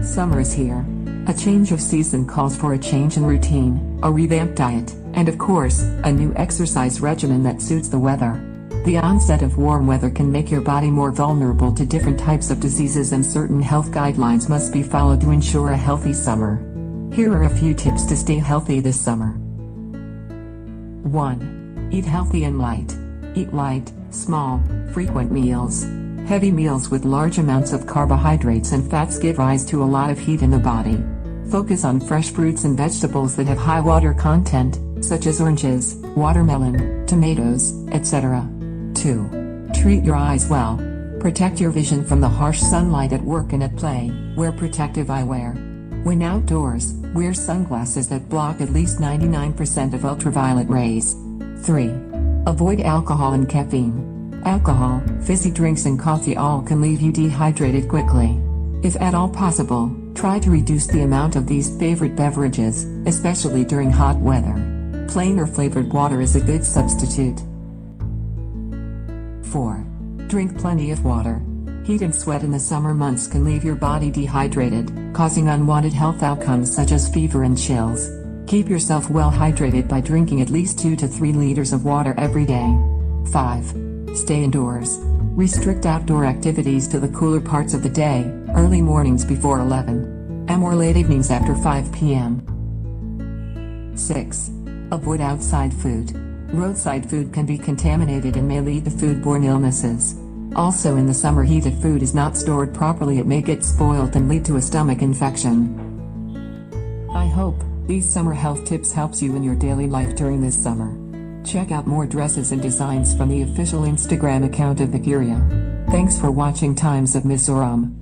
Summer is here. A change of season calls for a change in routine, a revamped diet, and of course, a new exercise regimen that suits the weather. The onset of warm weather can make your body more vulnerable to different types of diseases, and certain health guidelines must be followed to ensure a healthy summer. Here are a few tips to stay healthy this summer. 1. Eat healthy and light. Eat light, small, frequent meals. Heavy meals with large amounts of carbohydrates and fats give rise to a lot of heat in the body. Focus on fresh fruits and vegetables that have high water content, such as oranges, watermelon, tomatoes, etc. 2. Treat your eyes well. Protect your vision from the harsh sunlight at work and at play. Wear protective eyewear. When outdoors, wear sunglasses that block at least 99% of ultraviolet rays. 3. Avoid alcohol and caffeine. Alcohol, fizzy drinks and coffee all can leave you dehydrated quickly. If at all possible, try to reduce the amount of these favorite beverages, especially during hot weather. Plain or flavored water is a good substitute. 4. Drink plenty of water. Heat and sweat in the summer months can leave your body dehydrated, causing unwanted health outcomes such as fever and chills. Keep yourself well hydrated by drinking at least 2 to 3 liters of water every day. 5. Stay indoors. Restrict outdoor activities to the cooler parts of the day, early mornings before 11 a.m. or late evenings after 5 p.m. 6. Avoid outside food. Roadside food can be contaminated and may lead to foodborne illnesses. Also, in the summer heat, if food is not stored properly, it may get spoiled and lead to a stomach infection. I hope these summer health tips helps you in your daily life during this summer. Check out more dresses and designs from the official Instagram account of the Curia. Thanks for watching Times of Mizoram.